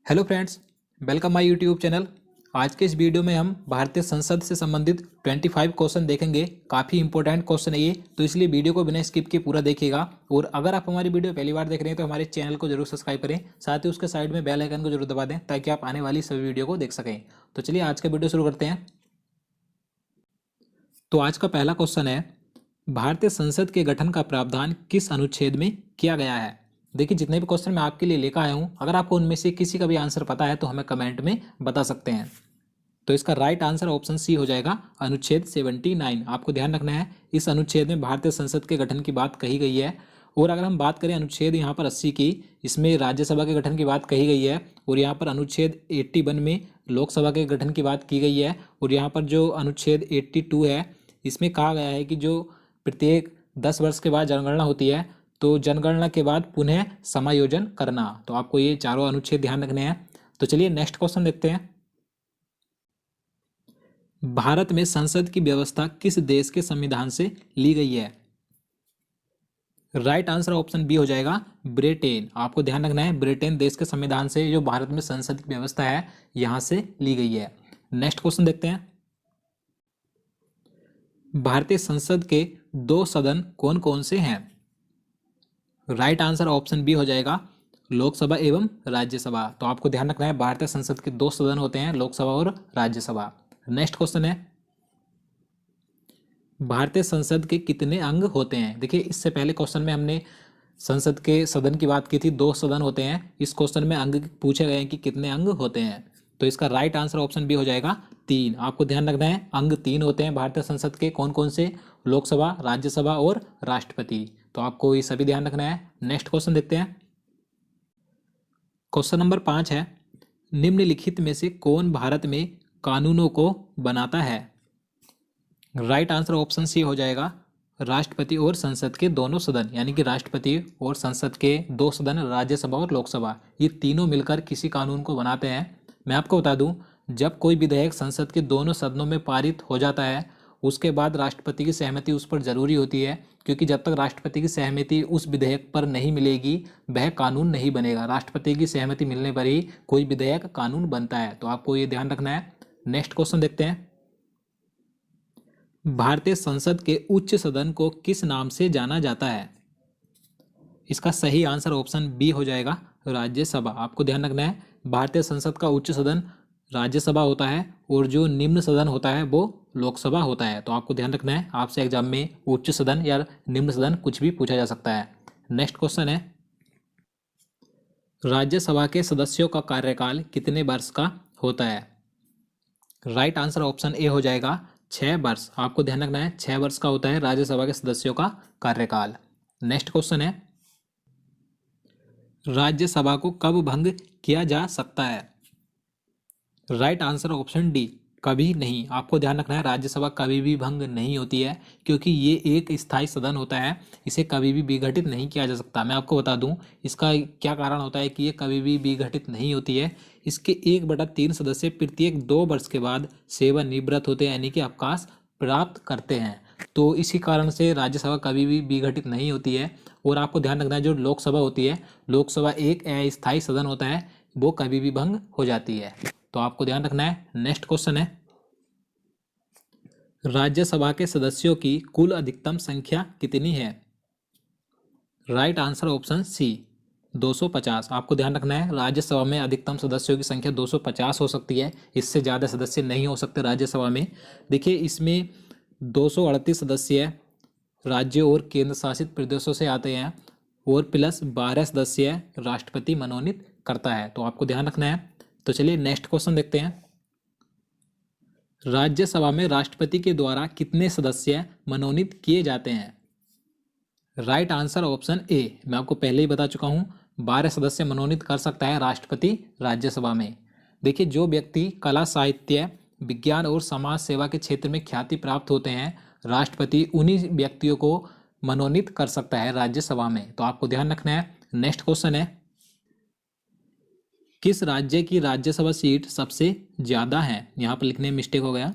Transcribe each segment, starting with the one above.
Hello friends, welcome my YouTube channel. आज के इस वीडियो में हम भारतीय संसद से संबंधित 25 क्वेश्चन देखेंगे। काफ़ी इंपॉर्टेंट क्वेश्चन है ये, तो इसलिए वीडियो को बिना स्किप किए पूरा देखिएगा। और अगर आप हमारी वीडियो पहली बार देख रहे हैं तो हमारे चैनल को जरूर सब्सक्राइब करें, साथ ही उसके साइड में बेल आइकन को जरूर दबा दें ताकि आप आने वाली सभी वीडियो को देख सकें। तो चलिए आज का वीडियो शुरू करते हैं। तो आज का पहला क्वेश्चन है, भारतीय संसद के गठन का प्रावधान किस अनुच्छेद में किया गया है। देखिए, जितने भी क्वेश्चन मैं आपके लिए लेकर आया हूं, अगर आपको उनमें से किसी का भी आंसर पता है तो हमें कमेंट में बता सकते हैं। तो इसका राइट आंसर ऑप्शन सी हो जाएगा, अनुच्छेद 79। आपको ध्यान रखना है, इस अनुच्छेद में भारतीय संसद के गठन की बात कही गई है। और अगर हम बात करें अनुच्छेद यहाँ पर 80 की, इसमें राज्यसभा के गठन की बात कही गई है। और यहाँ पर अनुच्छेद 81 में लोकसभा के गठन की बात की गई है। और यहाँ पर जो अनुच्छेद 82 है, इसमें कहा गया है कि जो प्रत्येक 10 वर्ष के बाद जनगणना होती है, तो जनगणना के बाद पुनः समायोजन करना। तो आपको ये चारों अनुच्छेद ध्यान रखने हैं। तो चलिए नेक्स्ट क्वेश्चन देखते हैं। भारत में संसद की व्यवस्था किस देश के संविधान से ली गई है। राइट आंसर ऑप्शन बी हो जाएगा, ब्रिटेन। आपको ध्यान रखना है, ब्रिटेन देश के संविधान से जो भारत में संसद की व्यवस्था है यहां से ली गई है। नेक्स्ट क्वेश्चन देखते हैं। भारतीय संसद के दो सदन कौन कौन से हैं। राइट आंसर ऑप्शन बी हो जाएगा, लोकसभा एवं राज्यसभा। तो आपको ध्यान रखना है, भारतीय संसद के दो सदन होते हैं, लोकसभा और राज्यसभा। नेक्स्ट क्वेश्चन है, भारतीय संसद के कितने अंग होते हैं। देखिए, इससे पहले क्वेश्चन में हमने संसद के सदन की बात की थी, दो सदन होते हैं। इस क्वेश्चन में अंग पूछे गए हैं कि कितने अंग होते हैं। तो इसका राइट आंसर ऑप्शन बी हो जाएगा, 3। आपको ध्यान रखना है, अंग 3 होते हैं भारतीय संसद के। कौन कौन से? लोकसभा, राज्यसभा और राष्ट्रपति। तो आपको ये सभी ध्यान रखना है। नेक्स्ट क्वेश्चन देखते हैं। क्वेश्चन नंबर 5 है, निम्नलिखित में से कौन भारत में कानूनों को बनाता है। राइट आंसर ऑप्शन सी हो जाएगा, राष्ट्रपति और संसद के दोनों सदन, यानी कि राष्ट्रपति और संसद के दो सदन, राज्यसभा और लोकसभा, ये तीनों मिलकर किसी कानून को बनाते हैं। मैं आपको बता दूं, जब कोई विधेयक संसद के दोनों सदनों में पारित हो जाता है, उसके बाद राष्ट्रपति की सहमति उस पर जरूरी होती है, क्योंकि जब तक राष्ट्रपति की सहमति उस विधेयक पर नहीं मिलेगी वह कानून नहीं बनेगा। राष्ट्रपति की सहमति मिलने पर ही कोई विधेयक कानून बनता है। तो आपको ये ध्यान रखना है। नेक्स्ट क्वेश्चन देखते हैं। भारतीय संसद के उच्च सदन को किस नाम से जाना जाता है। इसका सही आंसर ऑप्शन बी हो जाएगा, राज्यसभा। आपको ध्यान रखना है, भारतीय संसद का उच्च सदन राज्यसभा होता है और जो निम्न सदन होता है वो लोकसभा होता है। तो आपको ध्यान रखना है, आपसे एग्जाम में उच्च सदन या निम्न सदन कुछ भी पूछा जा सकता है। नेक्स्ट क्वेश्चन है, राज्यसभा के सदस्यों का कार्यकाल कितने वर्ष का होता है। राइट आंसर ऑप्शन ए हो जाएगा, 6 वर्ष। आपको ध्यान रखना है, 6 वर्ष का होता है राज्यसभा के सदस्यों का कार्यकाल। नेक्स्ट क्वेश्चन है, राज्यसभा को कब भंग किया जा सकता है। राइट आंसर ऑप्शन डी, कभी नहीं। आपको ध्यान रखना है, राज्यसभा कभी भी भंग नहीं होती है, क्योंकि ये एक स्थायी सदन होता है, इसे कभी भी विघटित नहीं किया जा सकता। मैं आपको बता दूं इसका क्या कारण होता है कि ये कभी भी विघटित नहीं होती है। इसके 1/3 सदस्य प्रत्येक 2 वर्ष के बाद सेवानिवृत्त होते हैं, यानी कि अवकाश प्राप्त करते हैं। तो इसी कारण से राज्यसभा कभी भी विघटित नहीं होती है। और आपको ध्यान रखना है, जो लोकसभा होती है, लोकसभा एक अस्थायी सदन होता है, वो कभी भी भंग हो जाती है। तो आपको ध्यान रखना है। नेक्स्ट क्वेश्चन है, राज्यसभा के सदस्यों की कुल अधिकतम संख्या कितनी है। Right answer option C, 250। आपको ध्यान रखना है, राज्यसभा में अधिकतम सदस्यों की संख्या 250 हो सकती है, इससे ज़्यादा सदस्य नहीं हो सकते राज्यसभा में। देखिए, इसमें 238 सदस्य राज्य और केंद्र शासित प्रदेशों से आते हैं और प्लस 12 सदस्य राष्ट्रपति मनोनीत करता है। तो आपको ध्यान रखना है। तो चलिए नेक्स्ट क्वेश्चन देखते हैं। राज्यसभा में राष्ट्रपति के द्वारा कितने सदस्य मनोनीत किए जाते हैं। राइट आंसर ऑप्शन ए, मैं आपको पहले ही बता चुका हूं, 12 सदस्य मनोनीत कर सकता है राष्ट्रपति राज्यसभा में। देखिए, जो व्यक्ति कला, साहित्य, विज्ञान और समाज सेवा के क्षेत्र में ख्याति प्राप्त होते हैं, राष्ट्रपति उन्हीं व्यक्तियों को मनोनीत कर सकता है राज्यसभा में। तो आपको ध्यान रखना है। नेक्स्ट क्वेश्चन है, किस राज्य की राज्यसभा सीट सबसे ज्यादा है। यहां पर लिखने में मिस्टेक हो गया,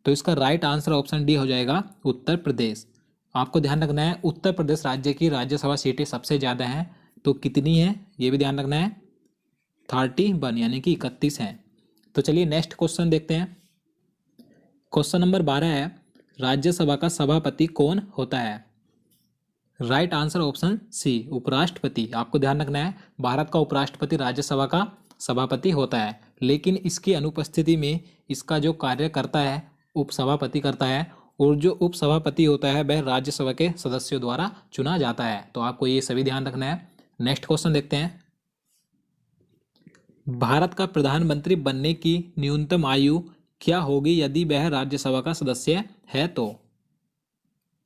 तो इसका राइट आंसर ऑप्शन डी हो जाएगा, उत्तर प्रदेश। आपको ध्यान रखना है, उत्तर प्रदेश राज्य की राज्यसभा सीटें सबसे ज्यादा हैं। तो कितनी है ये भी ध्यान रखना है। 31 यानी कि 31 हैं। तो चलिए नेक्स्ट क्वेश्चन देखते हैं। क्वेश्चन नंबर 12 है, राज्यसभा का सभापति कौन होता है? राइट आंसर ऑप्शन सी, उपराष्ट्रपति। आपको ध्यान रखना है, भारत का उपराष्ट्रपति राज्यसभा का सभापति होता है, लेकिन इसकी अनुपस्थिति में इसका जो कार्य करता है उपसभापति करता है, और जो उपसभापति होता है वह राज्यसभा के सदस्यों द्वारा चुना जाता है। तो आपको ये सभी ध्यान रखना है। नेक्स्ट क्वेश्चन देखते हैं। भारत का प्रधानमंत्री बनने की न्यूनतम आयु क्या होगी यदि वह राज्यसभा का सदस्य है? तो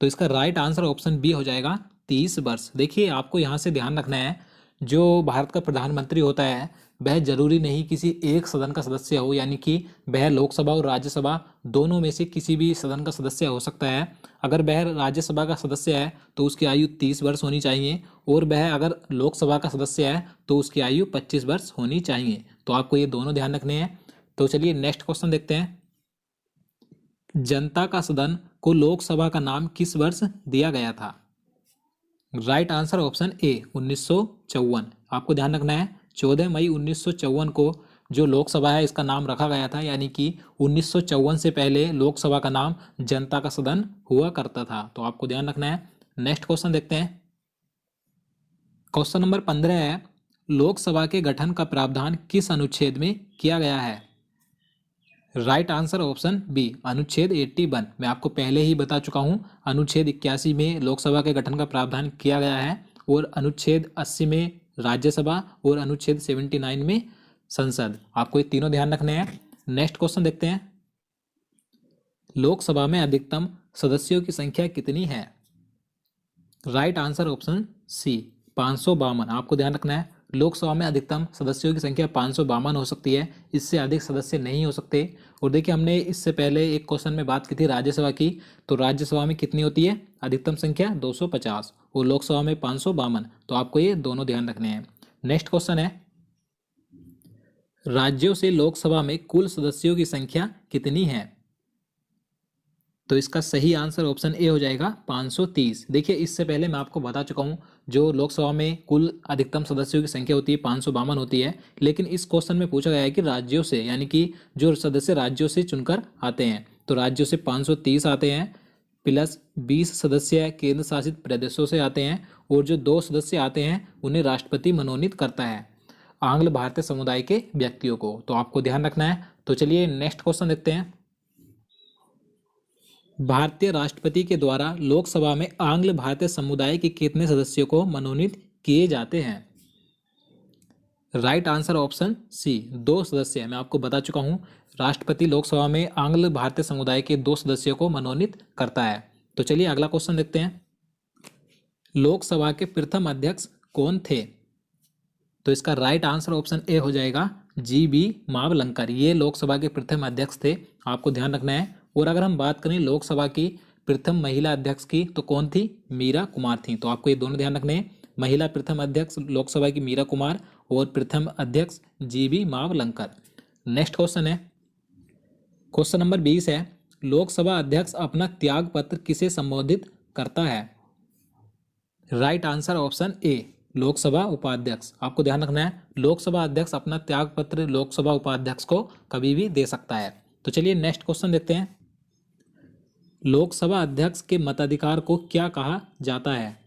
इसका राइट आंसर ऑप्शन बी हो जाएगा, 30 वर्ष। देखिए आपको यहाँ से ध्यान रखना है, जो भारत का प्रधानमंत्री होता है वह जरूरी नहीं किसी एक सदन का सदस्य हो, यानी कि वह लोकसभा और राज्यसभा दोनों में से किसी भी सदन का सदस्य हो सकता है। अगर वह राज्यसभा का सदस्य है तो उसकी आयु 30 वर्ष होनी चाहिए, और वह अगर लोकसभा का सदस्य है तो उसकी आयु 25 वर्ष होनी चाहिए। तो आपको ये दोनों ध्यान रखने हैं। तो चलिए नेक्स्ट क्वेश्चन देखते हैं। जनता का सदन को लोकसभा का नाम किस वर्ष दिया गया था? Right answer option A, 1954। आपको ध्यान रखना है, 14 मई 1954 को जो लोकसभा है इसका नाम रखा गया था, यानी कि 1954 से पहले लोकसभा का नाम जनता का सदन हुआ करता था। तो आपको ध्यान रखना है। नेक्स्ट क्वेश्चन देखते हैं। क्वेश्चन नंबर 15 है, लोकसभा के गठन का प्रावधान किस अनुच्छेद में किया गया है? राइट आंसर ऑप्शन बी, अनुच्छेद 81। मैं आपको पहले ही बता चुका हूं, अनुच्छेद 81 में लोकसभा के गठन का प्रावधान किया गया है, और अनुच्छेद 80 में राज्यसभा, और अनुच्छेद 79 में संसद। आपको ये तीनों ध्यान रखने हैं। नेक्स्ट क्वेश्चन देखते हैं। लोकसभा में अधिकतम सदस्यों की संख्या कितनी है? Right answer option C, 552। आपको ध्यान रखना है, लोकसभा में अधिकतम सदस्यों की संख्या 552 हो सकती है, इससे अधिक सदस्य नहीं हो सकते। और देखिए हमने इससे पहले एक क्वेश्चन में बात की थी राज्यसभा की, तो राज्यसभा में कितनी होती है अधिकतम संख्या? 250, और लोकसभा में 552। तो आपको ये दोनों ध्यान रखने हैं। नेक्स्ट क्वेश्चन है, राज्यों से लोकसभा में कुल सदस्यों की संख्या कितनी है? तो इसका सही आंसर ऑप्शन ए हो जाएगा, 530। देखिए इससे पहले मैं आपको बता चुका हूँ, जो लोकसभा में कुल अधिकतम सदस्यों की संख्या होती है 552 होती है, लेकिन इस क्वेश्चन में पूछा गया है कि राज्यों से, यानी कि जो सदस्य राज्यों से चुनकर आते हैं, तो राज्यों से 530 आते हैं, प्लस 20 सदस्य केंद्र शासित प्रदेशों से आते हैं, और जो 2 सदस्य आते हैं उन्हें राष्ट्रपति मनोनीत करता है आंग्ल भारतीय समुदाय के व्यक्तियों को। तो आपको ध्यान रखना है। तो चलिए नेक्स्ट क्वेश्चन देखते हैं। भारतीय राष्ट्रपति के द्वारा लोकसभा में आंग्ल भारतीय समुदाय के कितने सदस्यों को मनोनीत किए जाते हैं? राइट आंसर ऑप्शन सी, 2 सदस्य। मैं आपको बता चुका हूं, राष्ट्रपति लोकसभा में आंग्ल भारतीय समुदाय के 2 सदस्यों को मनोनीत करता है। तो चलिए अगला क्वेश्चन देखते हैं। लोकसभा के प्रथम अध्यक्ष कौन थे? तो इसका राइट आंसर ऑप्शन ए हो जाएगा, जी.बी. मावलंकर। ये लोकसभा के प्रथम अध्यक्ष थे, आपको ध्यान रखना है। और अगर हम बात करें लोकसभा की प्रथम महिला अध्यक्ष की, तो कौन थी? मीरा कुमार थी। तो आपको ये दोनों ध्यान रखने हैं, महिला प्रथम अध्यक्ष लोकसभा की मीरा कुमार, और प्रथम अध्यक्ष जी.बी. मावलंकर। नेक्स्ट क्वेश्चन है, क्वेश्चन नंबर 20 है, लोकसभा अध्यक्ष अपना त्याग पत्र किसे संबोधित करता है? Right answer option A, Lok Sabha उपाध्यक्ष। आपको ध्यान रखना है, लोकसभा अध्यक्ष अपना त्याग पत्र लोकसभा उपाध्यक्ष को कभी भी दे सकता है। तो चलिए नेक्स्ट क्वेश्चन देखते हैं। लोकसभा अध्यक्ष के मताधिकार को क्या कहा जाता है?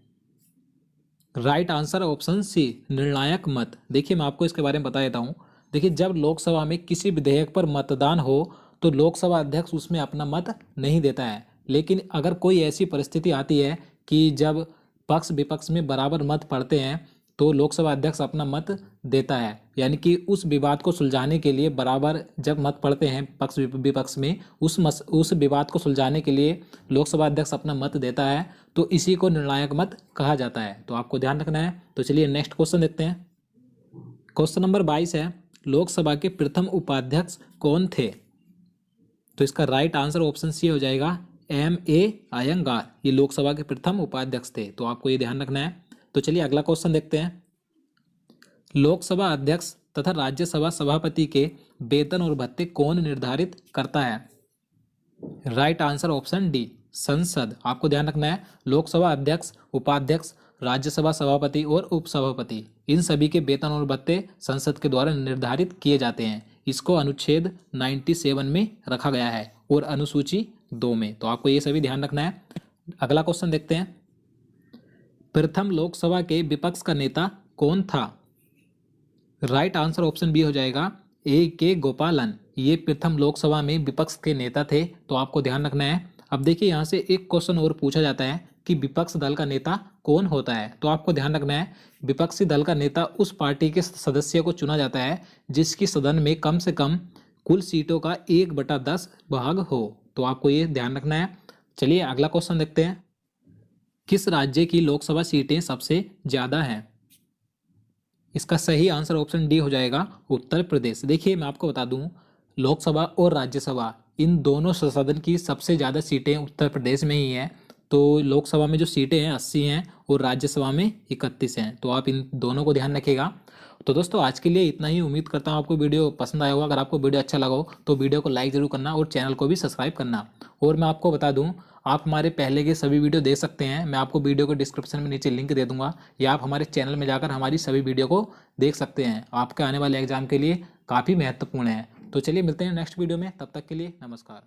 राइट आंसर ऑप्शन सी, निर्णायक मत। देखिए मैं आपको इसके बारे में बता देता हूँ। देखिए जब लोकसभा में किसी विधेयक पर मतदान हो तो लोकसभा अध्यक्ष उसमें अपना मत नहीं देता है, लेकिन अगर कोई ऐसी परिस्थिति आती है कि जब पक्ष विपक्ष में बराबर मत पड़ते हैं तो लोकसभा अध्यक्ष अपना मत देता है, यानी कि उस विवाद को सुलझाने के लिए बराबर जब मत पड़ते हैं पक्ष विपक्ष में, उस विवाद को सुलझाने के लिए लोकसभा अध्यक्ष अपना मत देता है, तो इसी को निर्णायक मत कहा जाता है। तो आपको ध्यान रखना है। तो चलिए नेक्स्ट क्वेश्चन देखते हैं। क्वेश्चन नंबर 22 है, लोकसभा के प्रथम उपाध्यक्ष कौन थे? तो इसका राइट आंसर ऑप्शन सी हो जाएगा, M.A. अयंगार। ये लोकसभा के प्रथम उपाध्यक्ष थे। तो आपको ये ध्यान रखना है। तो चलिए अगला क्वेश्चन देखते हैं। लोकसभा अध्यक्ष तथा राज्यसभा सभापति के वेतन और भत्ते कौन निर्धारित करता है? राइट आंसर ऑप्शन डी, संसद। आपको ध्यान रखना है, लोकसभा अध्यक्ष, उपाध्यक्ष, राज्यसभा सभापति और उपसभापति, इन सभी के वेतन और भत्ते संसद के द्वारा निर्धारित किए जाते हैं। इसको अनुच्छेद 97 में रखा गया है और अनुसूची 2 में। तो आपको ये सभी ध्यान रखना है। अगला क्वेश्चन देखते हैं। प्रथम लोकसभा के विपक्ष का नेता कौन था? राइट आंसर ऑप्शन बी हो जाएगा ए के गोपालन। ये प्रथम लोकसभा में विपक्ष के नेता थे। तो आपको ध्यान रखना है। अब देखिए यहाँ से एक क्वेश्चन और पूछा जाता है कि विपक्ष दल का नेता कौन होता है। तो आपको ध्यान रखना है, विपक्षी दल का नेता उस पार्टी के सदस्य को चुना जाता है जिसकी सदन में कम से कम कुल सीटों का 1/10 भाग हो। तो आपको ये ध्यान रखना है। चलिए अगला क्वेश्चन देखते हैं। किस राज्य की लोकसभा सीटें सबसे ज्यादा हैं? इसका सही आंसर ऑप्शन डी हो जाएगा उत्तर प्रदेश। देखिए मैं आपको बता दूं, लोकसभा और राज्यसभा इन दोनों सदन की सबसे ज़्यादा सीटें उत्तर प्रदेश में ही हैं। तो लोकसभा में जो सीटें हैं 80 हैं और राज्यसभा में 31 हैं। तो आप इन दोनों को ध्यान रखिएगा। तो दोस्तों आज के लिए इतना ही। उम्मीद करता हूँ आपको वीडियो पसंद आया होगा। अगर आपको वीडियो अच्छा लगा हो तो वीडियो को लाइक जरूर करना और चैनल को भी सब्सक्राइब करना। और मैं आपको बता दूं, आप हमारे पहले के सभी वीडियो देख सकते हैं। मैं आपको वीडियो को डिस्क्रिप्शन में नीचे लिंक दे दूंगा, या आप हमारे चैनल में जाकर हमारी सभी वीडियो को देख सकते हैं। आपके आने वाले एग्जाम के लिए काफ़ी महत्वपूर्ण है। तो चलिए मिलते हैं नेक्स्ट वीडियो में, तब तक के लिए नमस्कार।